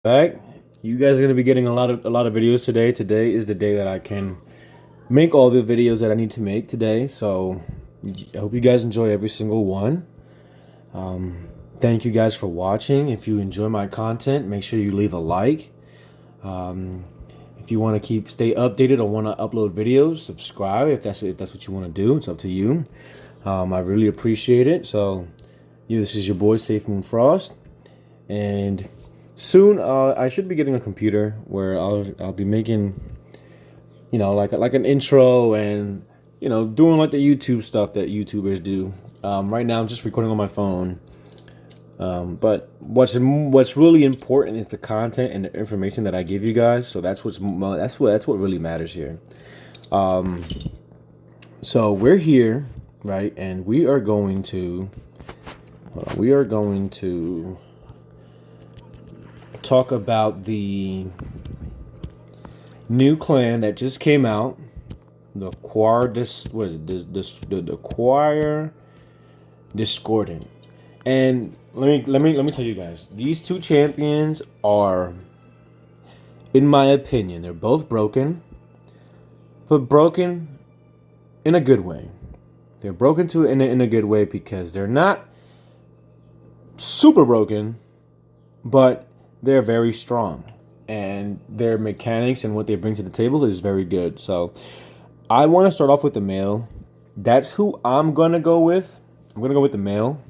Back. You guys are gonna be getting a lot of videos today. Today is the day that I can make all the videos that I need to make today. So I hope you guys enjoy every single one. Thank you guys for watching. If you enjoy my content, make sure you leave a like. Um, if you want to stay updated or want to upload videos, subscribe. If that's what you want to do, it's up to you. I really appreciate it. So, this is your boy Safe Moon Frost, and soon I should be getting a computer where I'll be making, like an intro and doing like the YouTube stuff that YouTubers do. Right now I'm just recording on my phone. But what's really important is the content and the information that I give you guys. So that's what really matters here. So we're here, right? And we are going to talk about the new clan that just came out, the choir the choir discordant. And let me tell you guys, these two champions are, in my opinion, they're both broken, but broken in a good way. They're broken in a good way because they're not super broken, but they're very strong, and their mechanics and what they bring to the table is very good. So I want to start off with the male. That's who I'm gonna go with. I'm gonna go with the male.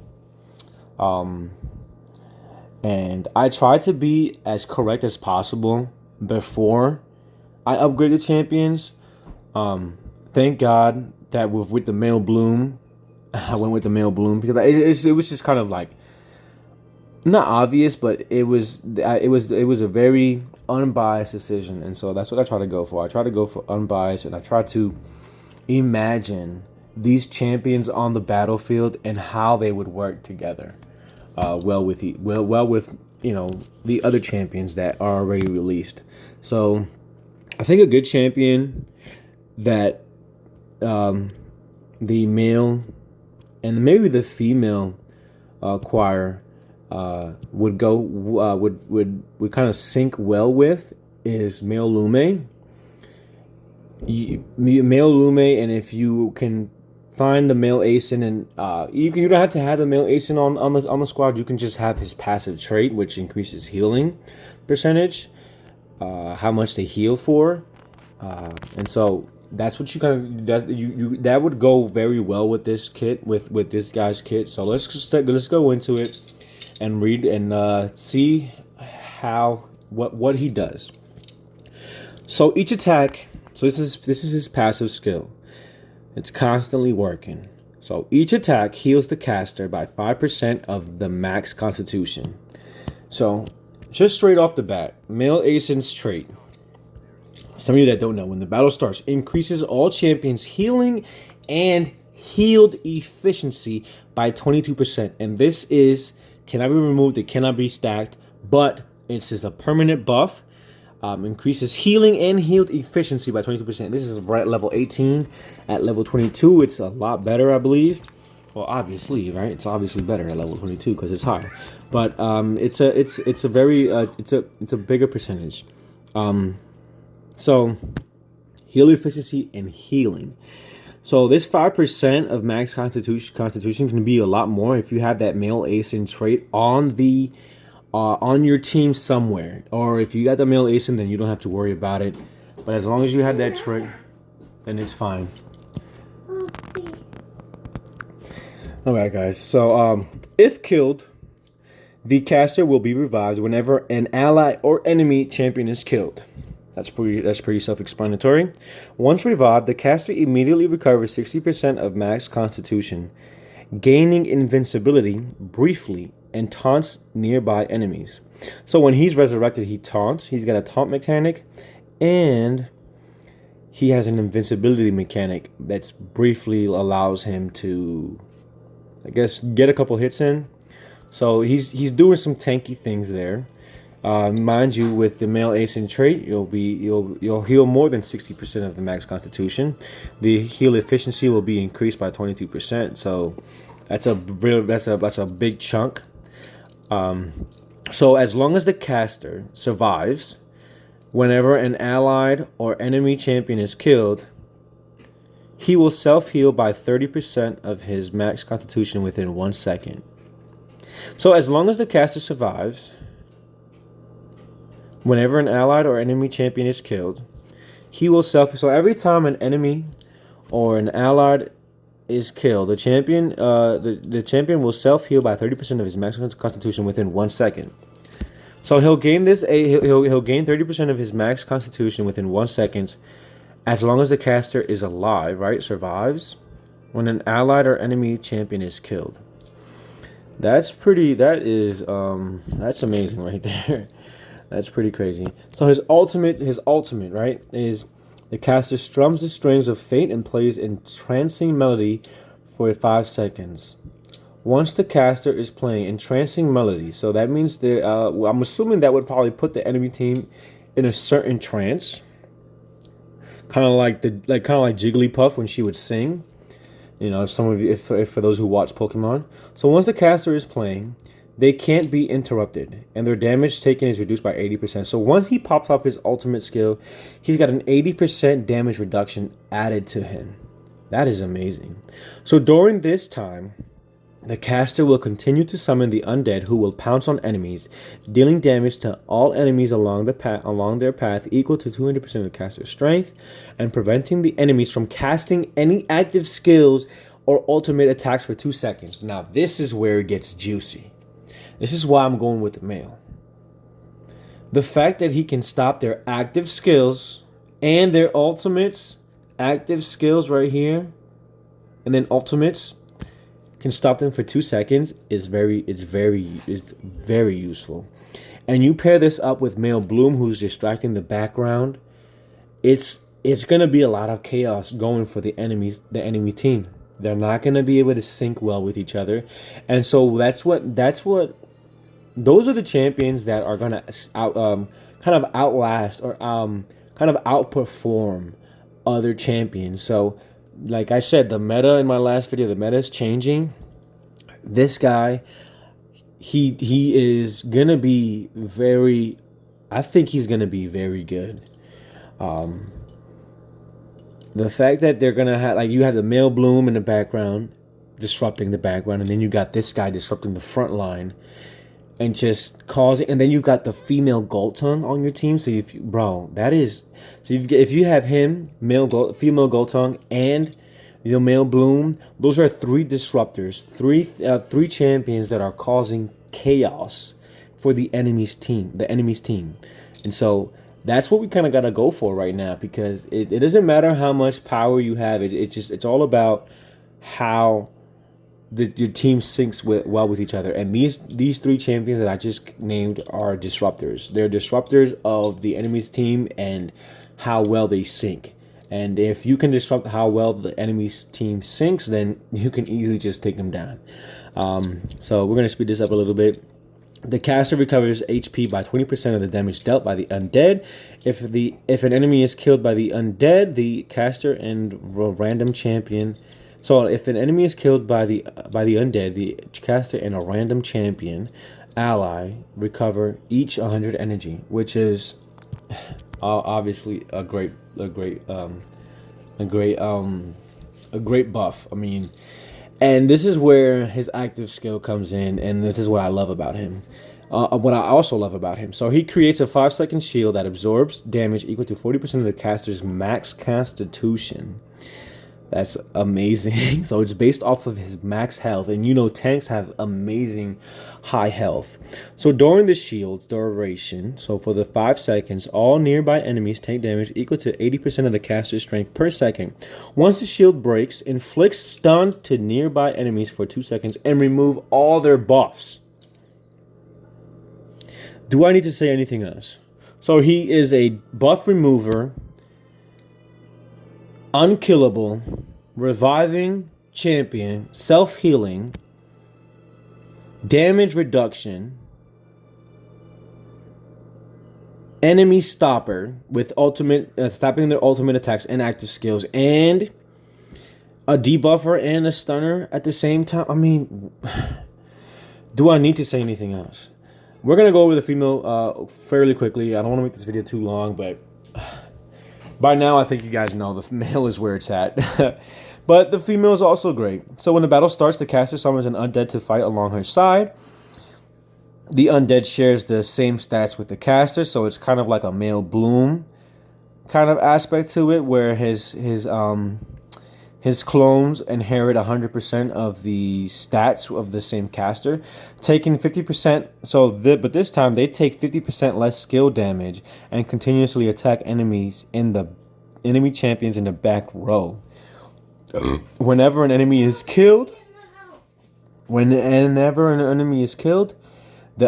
And I try to be as correct as possible before I upgrade the champions. Thank God that with the male bloom, I went with the male bloom because it was just kind of like not obvious, but it was a very unbiased decision, and so that's what I try to go for. I try to go for unbiased, and I try to imagine these champions on the battlefield and how they would work together, well with the other champions that are already released. So I think a good champion that the male and maybe the female choir would kind of sync well with is male Lume. Male Lume, and if you can find the male Asen, and you don't have to have the male Asen on the squad. You can just have his passive trait, which increases healing percentage, how much they heal for, and so that's what that would go very well with this kit, with this guy's kit. So let's go into it and read and see what he does. So each attack. So this is his passive skill. It's constantly working. So each attack heals the caster by 5% of the max constitution. So just straight off the bat, male Asen's trait. Some of you that don't know, when the battle starts, increases all champions' healing and healed efficiency by 22%. And this cannot be removed, it cannot be stacked, but it's just a permanent buff. Increases healing and healed efficiency by 22%. This is right at level 18. At level 22, it's a lot better, I believe. Well, obviously, right? It's obviously better at level 22 because it's higher. But it's a bigger percentage. So heal efficiency and healing. So this 5% of max constitution can be a lot more if you have that male Asen trait on your team somewhere, or if you got the male Asen, then you don't have to worry about it. But as long as you have that trait, then it's fine. Alright, guys. So if killed, the caster will be revived whenever an ally or enemy champion is killed. That's pretty self-explanatory. Once revived, the caster immediately recovers 60% of max constitution, gaining invincibility briefly, and taunts nearby enemies. So when he's resurrected, he taunts. He's got a taunt mechanic, and he has an invincibility mechanic that's briefly allows him to, I guess, get a couple hits in. So he's doing some tanky things there. Mind you, with the male Asen trait, you'll heal more than 60% of the max constitution. The heal efficiency will be increased by 22%. So that's a big chunk. So as long as the caster survives, whenever an allied or enemy champion is killed, he will self-heal by 30% of his max constitution within 1 second. So as long as the caster survives, whenever an allied or enemy champion is killed, he will So every time an enemy or an allied is killed, the champion the champion will self-heal by 30% of his max constitution within 1 second. So he'll gain he'll gain 30% of his max constitution within 1 second, as long as the caster is alive, right? Survives when an allied or enemy champion is killed. That's amazing right there. That's pretty crazy. So his ultimate, right, is the caster strums the strings of fate and plays entrancing melody for 5 seconds. Once the caster is playing entrancing melody, so that means I'm assuming that would probably put the enemy team in a certain trance, kind of like Jigglypuff when she would sing. You know, some of you, if for those who watch Pokemon. So once the caster is playing, they can't be interrupted, and their damage taken is reduced by 80%. So once he pops up his ultimate skill, he's got an 80% damage reduction added to him. That is amazing. So during this time, the caster will continue to summon the undead, who will pounce on enemies, dealing damage to all enemies along their path equal to 200% of the caster's strength, and preventing the enemies from casting any active skills or ultimate attacks for 2 seconds. Now this is where it gets juicy. This is why I'm going with the male. The fact that he can stop their active skills and their ultimates, active skills right here, and then ultimates, can stop them for 2 seconds is very useful. And you pair this up with male Bloom, who's distracting the background, it's gonna be a lot of chaos going for the enemy team. They're not gonna be able to sync well with each other, and so those are the champions that are gonna kind of outlast or kind of outperform other champions. So, like I said, the meta in my last video, the meta is changing. This guy, he is gonna be I think he's gonna be very good. The fact that they're gonna have, like, you have the male Bloom in the background disrupting the background, and then you got this guy disrupting the front line and just causing, and then you got the female Goltung on your team. So if you have him, female Goltung, and the male Bloom, those are 3 disruptors, three champions that are causing chaos for the enemy's team. And so that's what we kind of got to go for right now, because it doesn't matter how much power you have. It's all about how your team syncs well with each other. And these 3 champions that I just named are disruptors. They're disruptors of the enemy's team and how well they sync. And if you can disrupt how well the enemy's team syncs, then you can easily just take them down. So we're going to speed this up a little bit. The caster recovers HP by 20% of the damage dealt by the undead. If an enemy is killed by the undead, the caster and random champion. So if an enemy is killed by the undead, the caster and a random champion ally recover each 100 energy, which is obviously a great buff. I mean, and this is where his active skill comes in, and this is what I love about him. What I also love about him. So he creates a 5-second shield that absorbs damage equal to 40% of the caster's max constitution. That's amazing. So it's based off of his max health, and you know tanks have amazing high health. So during the shield's duration, so for the 5 seconds, all nearby enemies take damage equal to 80% of the caster's strength per second. Once the shield breaks, inflict stun to nearby enemies for 2 seconds and remove all their buffs. Do I need to say anything else? So he is a buff remover, unkillable, reviving champion, self-healing, damage reduction, enemy stopper with ultimate stopping their ultimate attacks and active skills, and a debuffer and a stunner at the same time. I mean, do I need to say anything else? We're gonna go over the female fairly quickly. I don't want to make this video too long, but by now I think you guys know the male is where it's at. But the female is also great. So when the battle starts, the caster summons an undead to fight along her side. The undead shares the same stats with the caster, so it's kind of like a male bloom kind of aspect to it, where his clones inherit 100% of the stats of the same caster, taking 50%. But this time they take 50% less skill damage and continuously attack enemies in the enemy champions in the back row. Whenever an enemy is killed, the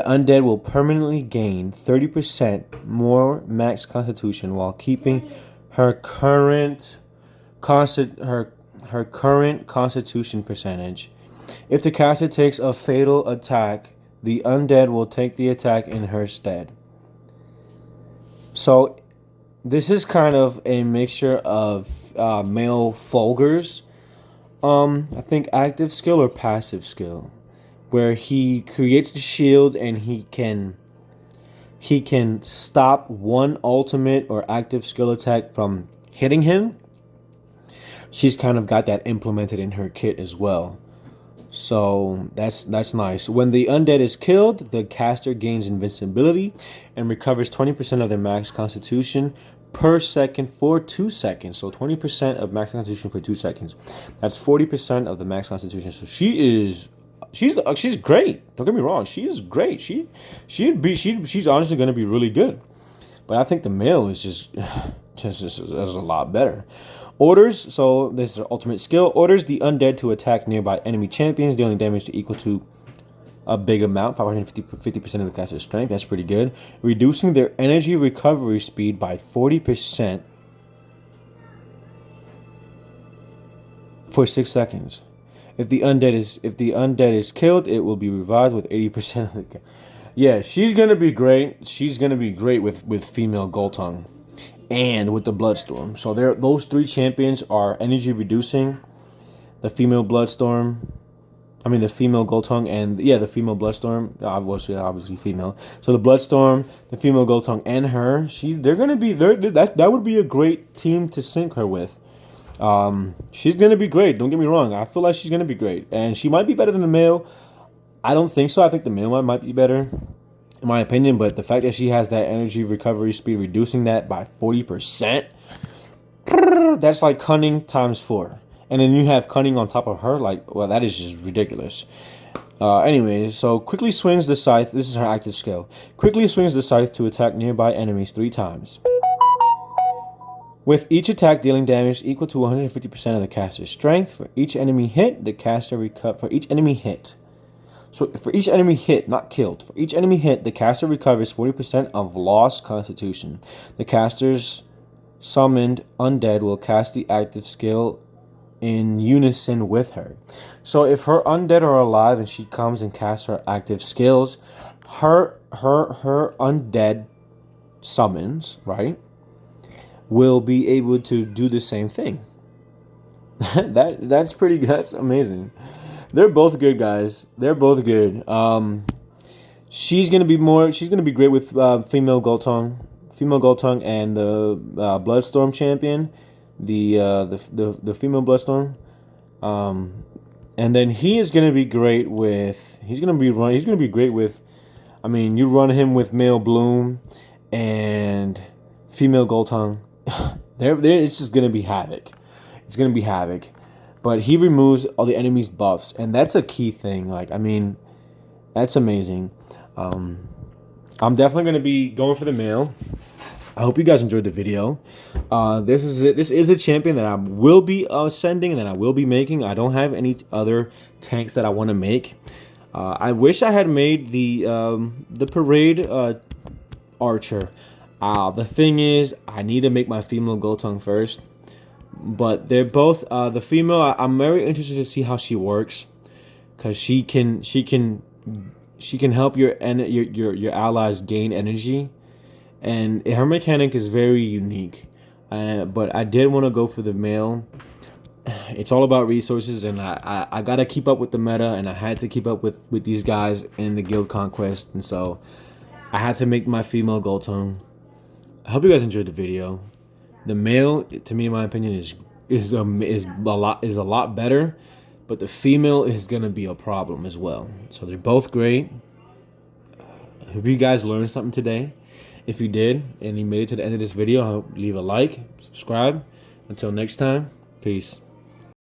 undead will permanently gain 30% more max constitution while keeping her current constitution percentage. If the caster takes a fatal attack, the undead will take the attack in her stead. So this is kind of a mixture of male Fulgur's I think active skill or passive skill, where he creates the shield and he can stop one ultimate or active skill attack from hitting him. She's kind of got that implemented in her kit as well. So that's nice. When the undead is killed, the caster gains invincibility and recovers 20% of their max constitution per second for 2 seconds. So 20% of max constitution for 2 seconds. That's 40% of the max constitution. So she's great. Don't get me wrong. She is great. She's honestly going to be really good. But I think the male is just a lot better. Orders, so this is their ultimate skill. Orders the undead to attack nearby enemy champions, dealing damage to equal to a big amount, 50% of the caster's strength. That's pretty good. Reducing their energy recovery speed by 40% for 6 seconds. If the undead is killed, it will be revived with 80% of the. Yeah, she's gonna be great. She's gonna be great with female Goltung and with the Bloodstorm. So those 3 champions are energy reducing. The female Goltung, and the female Bloodstorm. Obviously female. So the Bloodstorm, the female Goltung, and her. That would be a great team to sync her with. She's gonna be great. Don't get me wrong. I feel like she's gonna be great, and she might be better than the male. I don't think so. I think the male might be better, in my opinion. But the fact that she has that energy recovery speed, reducing that by 40%, that's like cunning times 4. And then you have cunning on top of her. That is just ridiculous. Anyways, so quickly swings the scythe. This is her active skill. Quickly swings the scythe to attack nearby enemies 3 times. With each attack dealing damage equal to 150% of the caster's strength. For each enemy hit, the caster recovers. For each enemy hit, not killed. For each enemy hit, the caster recovers 40% of lost constitution. The caster's summoned undead will cast the active skill in unison with her. So if her undead are alive and she comes and casts her active skills, her undead summons, right, will be able to do the same thing. That's amazing. They're both good, guys. They're both good. She's gonna be great with female Goltung and the Bloodstorm champion, the female Bloodstorm. And then he is gonna be great with. He's gonna be great with. I mean, you run him with male Bloom and female Goltung. It's just gonna be havoc. It's gonna be havoc. But he removes all the enemy's buffs, and that's a key thing. That's amazing. I'm definitely gonna be going for the male. I hope you guys enjoyed the video. This is it. This is the champion that I will be sending and that I will be making. I don't have any other tanks that I want to make. I wish I had made the parade archer. The thing is, I need to make my female Goltung first. But they're both the female. I'm very interested to see how she works, because she can help your allies gain energy, and her mechanic is very unique. But I did want to go for the male. it's all about resources, and I got to keep up with the meta, and I had to keep up with these guys in the guild conquest, and so I had to make my female gold tone. I hope you guys enjoyed the video. The male, to me, in my opinion, is a lot better, but the female is gonna be a problem as well. So they're both great. I hope you guys learned something today. If you did and you made it to the end of this video, I hope you leave a like, subscribe. Until next time, peace.